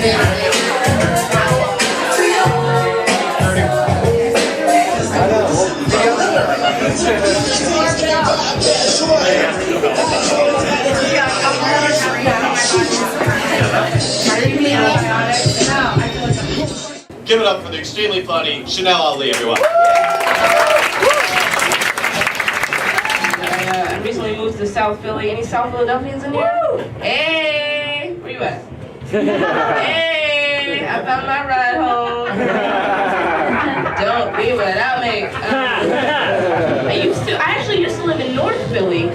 Give it up for the extremely funny Chanel Ali, everyone. I recently moved to South Philly. Any South Philadelphians in here? Hey! Where you at? Hey! I found my ride home. Don't be without me. I actually used to live in North Philly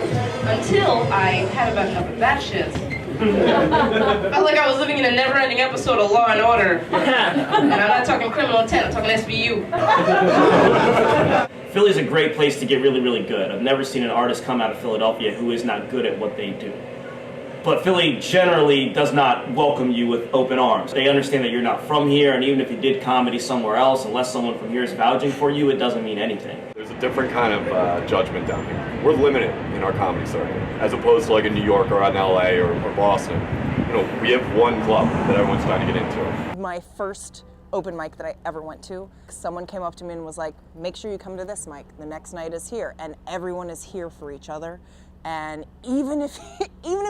until I had about enough of that shit. Felt like I was living in a never-ending episode of Law and Order. And I'm not talking criminal intent, I'm talking SVU. Philly's a great place to get really, really good. I've never seen an artist come out of Philadelphia who is not good at what they do. But Philly generally does not welcome you with open arms. They understand that you're not from here, and even if you did comedy somewhere else, unless someone from here is vouching for you, it doesn't mean anything. There's a different kind of judgment down here. We're limited in our comedy circuit, as opposed to like in New York or in LA or Boston. You know, we have one club that everyone's trying to get into. My first open mic that I ever went to, someone came up to me and was like, make sure you come to this mic. The next night is here, and everyone is here for each other. And even if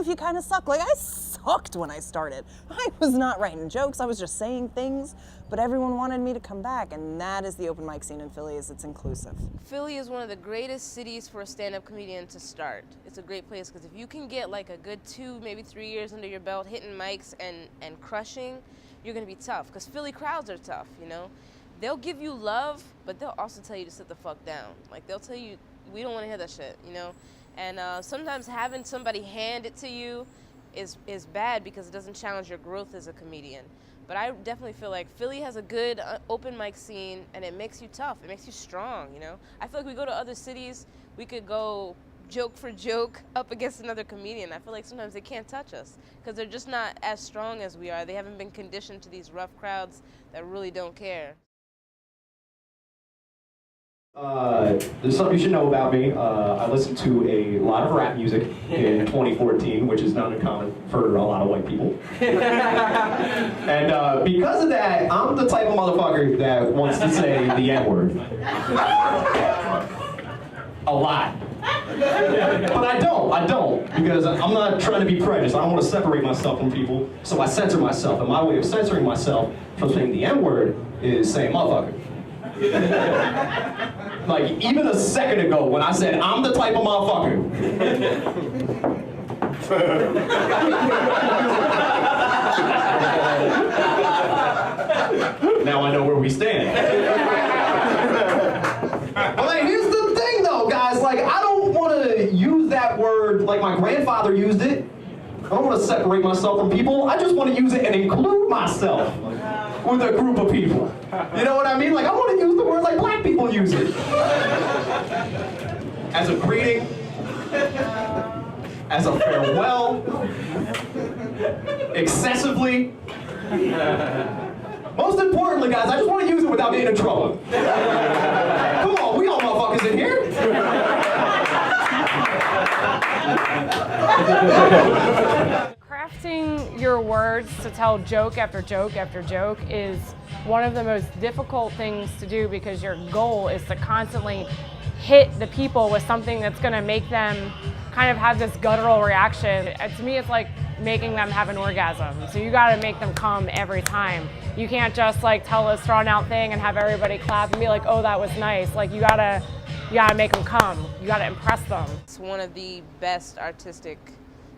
you kind of suck, like I sucked when I started. I was not writing jokes, I was just saying things, but everyone wanted me to come back, and that is the open mic scene in Philly, is it's inclusive. Philly is one of the greatest cities for a stand-up comedian to start. It's a great place because if you can get like a good 2, maybe 3 years under your belt hitting mics and crushing, you're gonna be tough, because Philly crowds are tough, you know? They'll give you love, but they'll also tell you to sit the fuck down. Like they'll tell you, we don't wanna hear that shit, you know? And sometimes having somebody hand it to you is bad because it doesn't challenge your growth as a comedian. But I definitely feel like Philly has a good open mic scene, and it makes you tough. It makes you strong, you know? I feel like we go to other cities, we could go joke for joke up against another comedian. I feel like sometimes they can't touch us because they're just not as strong as we are. They haven't been conditioned to these rough crowds that really don't care. There's something you should know about me. I listened to a lot of rap music in 2014, which is not uncommon for a lot of white people. And because of that, I'm the type of motherfucker that wants to say the N-word. A lot. But I don't, because I'm not trying to be prejudiced. I don't want to separate myself from people, so I censor myself. And my way of censoring myself from saying the N-word is saying motherfucker. Like, even a second ago when I said, I'm the type of motherfucker. Now I know where we stand. But like, here's the thing though, guys, like, I don't want to use that word like my grandfather used it. I don't want to separate myself from people. I just want to use it and include myself with a group of people. You know what I mean? Like, I want to use the word like black people use it. As a greeting, as a farewell, excessively. Most importantly, guys, I just want to use it without getting in trouble. Come on, we all motherfuckers in here. Crafting your words to tell joke after joke after joke is one of the most difficult things to do because your goal is to constantly hit the people with something that's going to make them kind of have this guttural reaction. To me, it's like making them have an orgasm. So you got to make them come every time. You can't just like tell a drawn out thing and have everybody clap and be like, oh, that was nice. Like you gotta make them come. You gotta impress them. It's one of the best artistic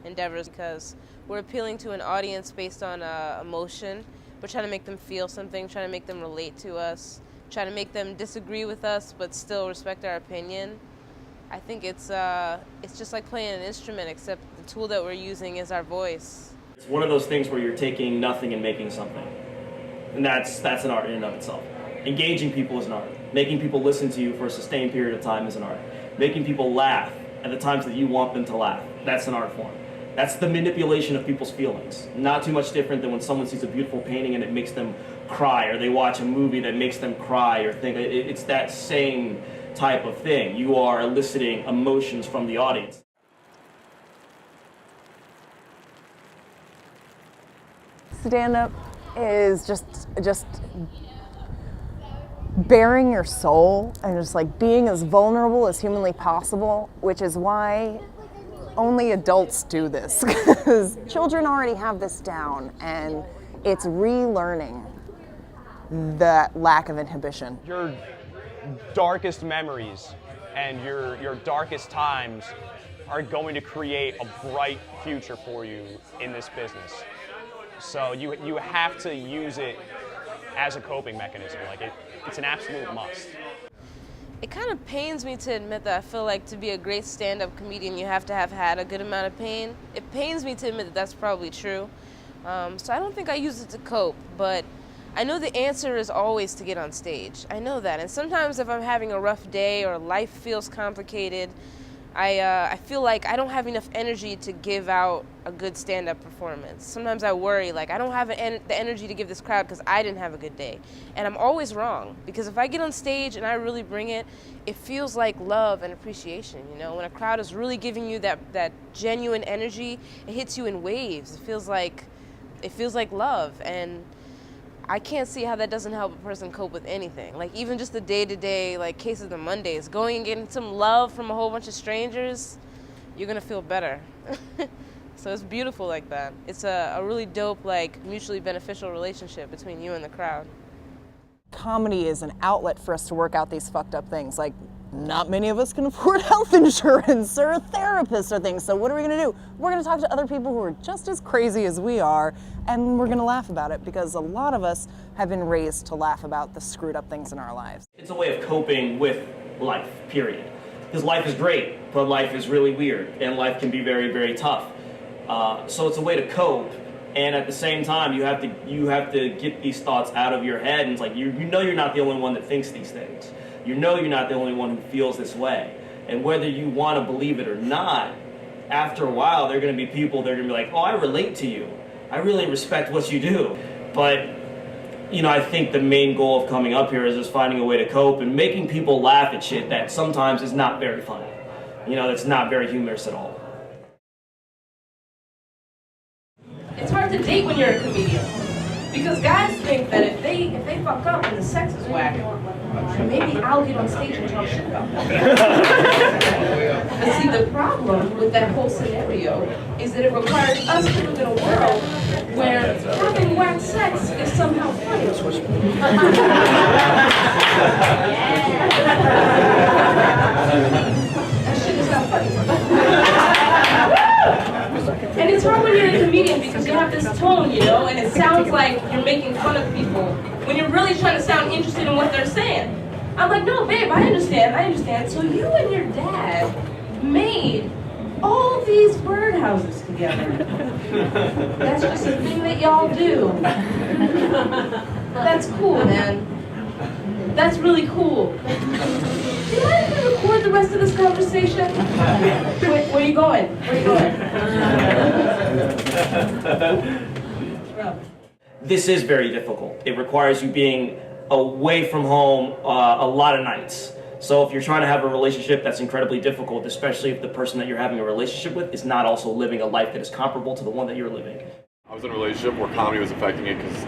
endeavors because we're appealing to an audience based on emotion. We're trying to make them feel something, trying to make them relate to us, trying to make them disagree with us but still respect our opinion. I think it's just like playing an instrument, except the tool that we're using is our voice. It's one of those things where you're taking nothing and making something. And that's an art in and of itself. Engaging people is an art. Making people listen to you for a sustained period of time is an art. Making people laugh at the times that you want them to laugh, that's an art form. That's the manipulation of people's feelings. Not too much different than when someone sees a beautiful painting and it makes them cry, or they watch a movie that makes them cry or think. It's that same type of thing. You are eliciting emotions from the audience. Stand-up is just bearing your soul and just like being as vulnerable as humanly possible, which is why only adults do this, because children already have this down, and it's relearning that lack of inhibition. Your darkest memories and your darkest times are going to create a bright future for you in this business. So you have to use it as a coping mechanism. Like it's an absolute must. It kind of pains me to admit that I feel like to be a great stand-up comedian, you have to have had a good amount of pain. It pains me to admit that that's probably true. So I don't think I use it to cope, but I know the answer is always to get on stage. I know that. And sometimes if I'm having a rough day or life feels complicated, I feel like I don't have enough energy to give out a good stand-up performance. Sometimes I worry, like I don't have the energy to give this crowd because I didn't have a good day. And I'm always wrong, because if I get on stage and I really bring it, it feels like love and appreciation, you know? When a crowd is really giving you that genuine energy, it hits you in waves. It feels like love, and I can't see how that doesn't help a person cope with anything. Like even just the day-to-day like cases of Mondays, going and getting some love from a whole bunch of strangers, you're gonna feel better. So it's beautiful like that. It's a really dope, like mutually beneficial relationship between you and the crowd. Comedy is an outlet for us to work out these fucked up things. Like, not many of us can afford health insurance or therapists or things, so what are we gonna do? We're gonna talk to other people who are just as crazy as we are, and we're gonna laugh about it, because a lot of us have been raised to laugh about the screwed up things in our lives. It's a way of coping with life, period. Because life is great, but life is really weird, and life can be very, very tough. So it's a way to cope, and at the same time, you have to get these thoughts out of your head, and it's like, you know you're not the only one that thinks these things. You know you're not the only one who feels this way. And whether you want to believe it or not, after a while, there are going to be people that are going to be like, oh, I relate to you. I really respect what you do. But, you know, I think the main goal of coming up here is just finding a way to cope and making people laugh at shit that sometimes is not very funny. You know, that's not very humorous at all. It's hard to date when you're a comedian, because guys think that if they fuck up and the sex is whack, maybe I'll get on stage and talk shit about them. But see, the problem with that whole scenario is that it requires us to live in a world where having whack sex is somehow funny. That shit is not funny. And it's hard when you're a comedian because you have this tone, you know, and it sounds like you're making fun of people when you're really trying to sound interested in what they're saying. I'm like, no, babe, I understand. So you and your dad made all these birdhouses together. That's just a thing that y'all do. That's cool, man. That's really cool. Do you mind if we record the rest of this conversation? Where are you going? This is very difficult. It requires you being away from home a lot of nights. So if you're trying to have a relationship that's incredibly difficult, especially if the person that you're having a relationship with is not also living a life that is comparable to the one that you're living. I was in a relationship where comedy was affecting it because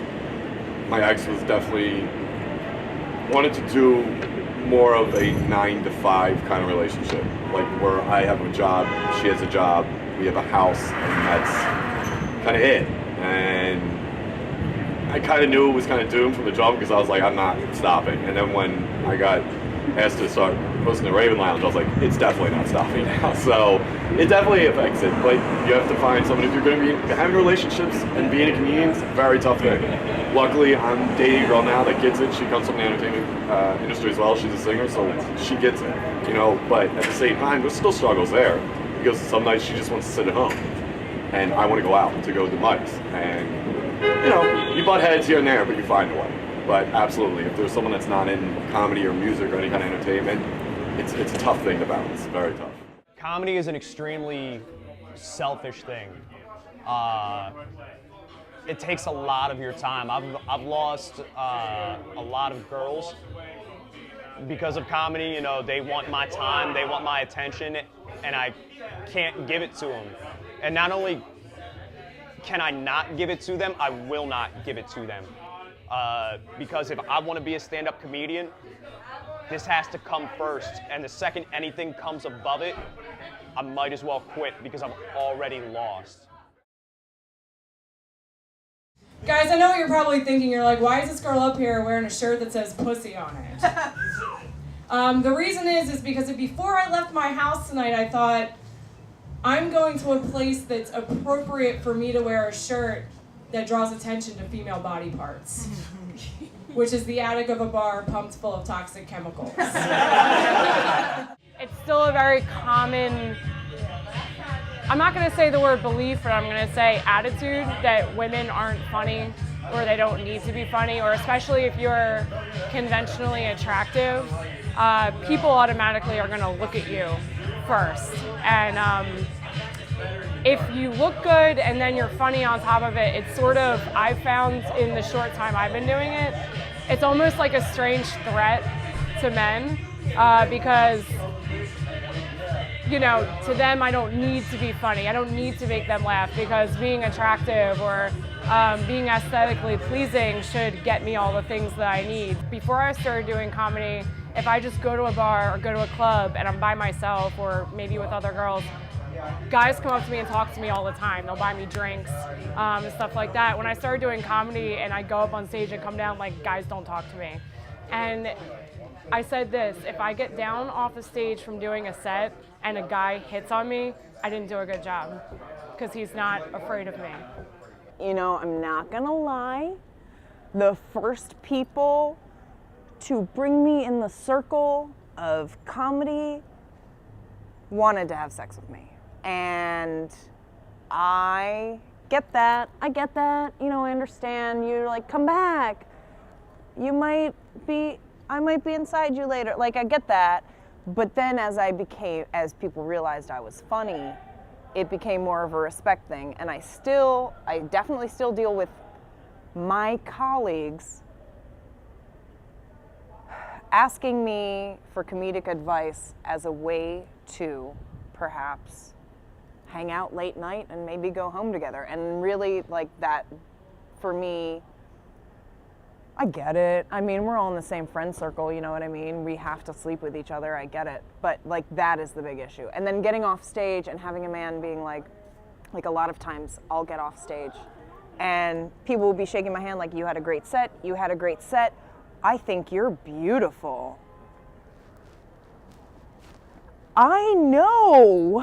my ex was definitely wanted to do more of a 9-to-5 kind of relationship, like where I have a job, she has a job, we have a house, and that's kind of it. And I kind of knew it was kind of doomed from the jump because I was like, I'm not stopping. And then when I got asked to start hosting the Raven Lounge, I was like, it's definitely not stopping now. So it definitely affects it, but you have to find someone. If you're going to be having relationships and being a comedian, it's a very tough thing. Luckily, I'm dating a girl now that gets it. She comes from the entertainment industry as well. She's a singer, so she gets it, you know. But at the same time, there's still struggles there because some nights she just wants to sit at home, and I want to go out to go to mics. And you know, you butt heads here and there, but you find a way. But absolutely, if there's someone that's not in comedy or music or any kind of entertainment, it's a tough thing to balance. Very tough. Comedy is an extremely selfish thing. It takes a lot of your time. I've lost a lot of girls because of comedy. You know, they want my time, they want my attention, and I can't give it to them. And not only can I not give it to them? I will not give it to them. Because if I want to be a stand-up comedian, this has to come first. And the second anything comes above it, I might as well quit because I'm already lost. Guys, I know what you're probably thinking. You're like, why is this girl up here wearing a shirt that says pussy on it? The reason is because before I left my house tonight, I thought, I'm going to a place that's appropriate for me to wear a shirt that draws attention to female body parts, which is the attic of a bar pumped full of toxic chemicals. It's still a very common, I'm not going to say the word belief, but I'm going to say attitude that women aren't funny or they don't need to be funny, or especially if you're conventionally attractive, people automatically are going to look at you first. And if you look good and then you're funny on top of it, it's sort of, I've found in the short time I've been doing it, it's almost like a strange threat to men because, you know, to them I don't need to be funny. I don't need to make them laugh because being attractive or being aesthetically pleasing should get me all the things that I need. Before I started doing comedy, if I just go to a bar or go to a club and I'm by myself or maybe with other girls, guys come up to me and talk to me all the time. They'll buy me drinks and stuff like that. When I started doing comedy and I go up on stage and come down, like, guys don't talk to me. And I said this, if I get down off the stage from doing a set and a guy hits on me, I didn't do a good job because he's not afraid of me. You know, I'm not gonna lie, the first people to bring me in the circle of comedy wanted to have sex with me. And I get that, you know, I understand, you're like, come back, I might be inside you later, like I get that. But then as people realized I was funny, it became more of a respect thing. And I definitely still deal with my colleagues asking me for comedic advice as a way to perhaps hang out late night and maybe go home together. And really, like, that, for me, I get it. I mean, we're all in the same friend circle, you know what I mean? We have to sleep with each other, I get it. But, like, that is the big issue. And then getting off stage and having a man being like a lot of times I'll get off stage and people will be shaking my hand like, you had a great set, you had a great set. I think you're beautiful. I know.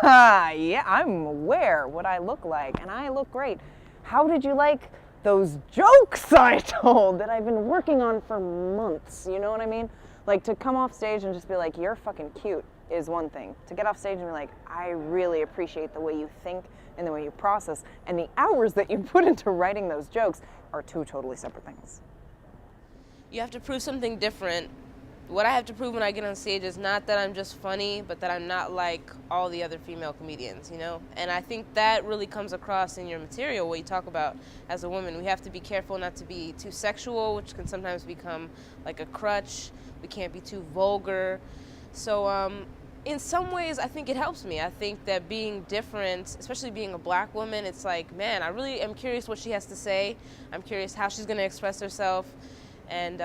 Yeah, I'm aware what I look like, and I look great. How did you like those jokes I told that I've been working on for months? You know what I mean? Like, to come off stage and just be like, you're fucking cute is one thing. To get off stage and be like, I really appreciate the way you think and the way you process, and the hours that you put into writing those jokes are two totally separate things. You have to prove something different. What I have to prove when I get on stage is not that I'm just funny, but that I'm not like all the other female comedians, you know? And I think that really comes across in your material, what you talk about as a woman. We have to be careful not to be too sexual, which can sometimes become like a crutch. We can't be too vulgar. So in some ways, I think it helps me. I think that being different, especially being a black woman, it's like, man, I really am curious what she has to say. I'm curious how she's gonna express herself. And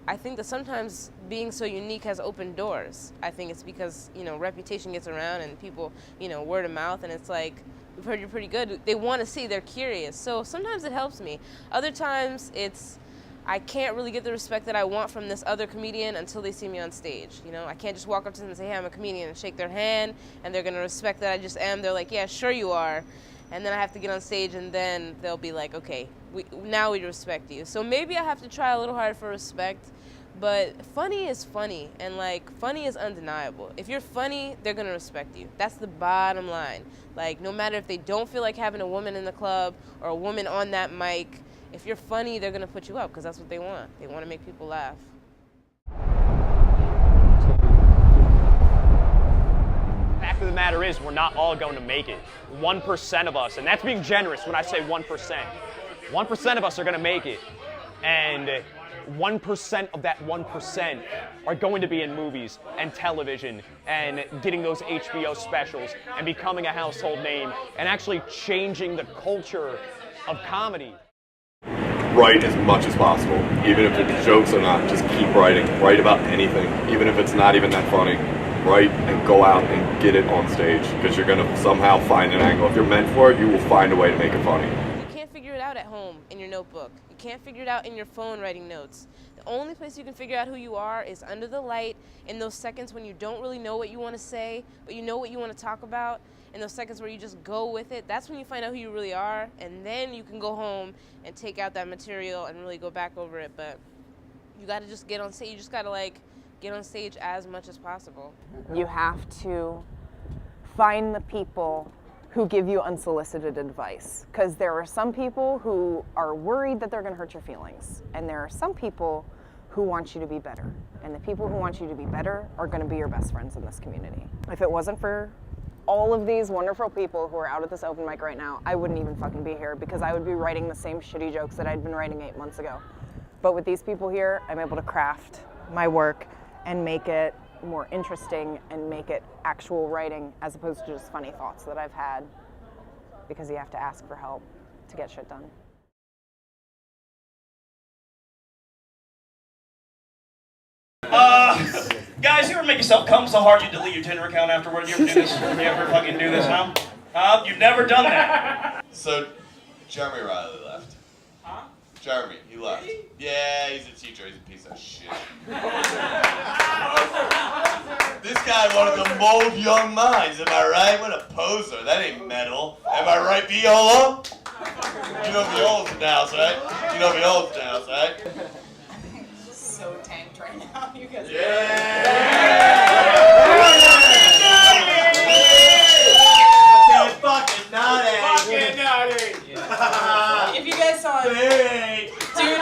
I think that sometimes being so unique has opened doors. I think it's because, you know, reputation gets around and people, you know, word of mouth, and it's like, we've heard you're pretty good. They want to see, they're curious. So sometimes it helps me. Other times it's, I can't really get the respect that I want from this other comedian until they see me on stage. You know, I can't just walk up to them and say, hey, I'm a comedian, and shake their hand, and they're going to respect that I just am. They're like, yeah, sure you are. And then I have to get on stage, and then they'll be like, okay, now we respect you. So maybe I have to try a little harder for respect, but funny is funny, and like, funny is undeniable. If you're funny, they're gonna respect you. That's the bottom line. Like, no matter if they don't feel like having a woman in the club or a woman on that mic, if you're funny, they're gonna put you up, because that's what they want. They want to make people laugh. Fact of the matter is, we're not all going to make it. 1% of us, and that's being generous when I say 1%. 1% of us are going to make it. And 1% of that 1% are going to be in movies and television and getting those HBO specials and becoming a household name and actually changing the culture of comedy. Write as much as possible, even if it's jokes or not. Just keep writing. Write about anything, even if it's not even that funny. Write and go out and get it on stage, because you're gonna somehow find an angle. If you're meant for it, you will find a way to make it funny. You can't figure it out at home in your notebook. You can't figure it out in your phone writing notes. The only place you can figure out who you are is under the light, in those seconds when you don't really know what you want to say, but you know what you want to talk about, in those seconds where you just go with it. That's when you find out who you really are, and then you can go home and take out that material and really go back over it. But you got to just get on stage. You just got to like get on stage as much as possible. You have to find the people who give you unsolicited advice, because there are some people who are worried that they're going to hurt your feelings, and there are some people who want you to be better, and the people who want you to be better are going to be your best friends in this community. If it wasn't for all of these wonderful people who are out at this open mic right now, I wouldn't even fucking be here, because I would be writing the same shitty jokes that I'd been writing 8 months ago. But with these people here, I'm able to craft my work and make it more interesting and make it actual writing as opposed to just funny thoughts that I've had, because you have to ask for help to get shit done. Guys, you ever make yourself come so hard you delete your Tinder account afterward? You ever do this? You ever fucking do this, huh? You've never done that. So, Jeremy Riley left. Huh? Jeremy, he left. Yeah, he's a teacher. He's a piece of shit. This guy wanted to mold young minds, am I right? What a poser. That ain't metal. Am I right, Viola? You know Viola's in the house, right? You know Viola's in the house, right? So tanked right now, you guys. Fucking nutty. If you guys saw it, dude,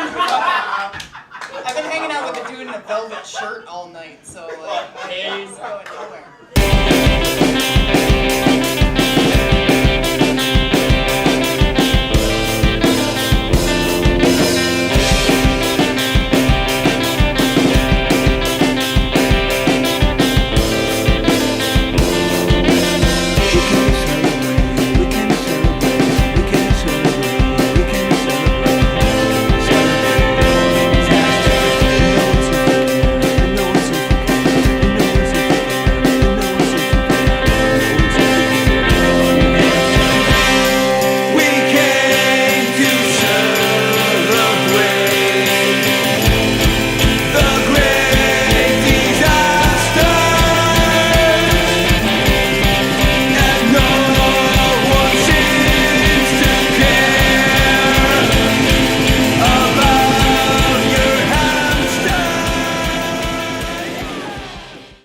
I've been hanging out with a dude in a velvet shirt all night, so like, he's going nowhere.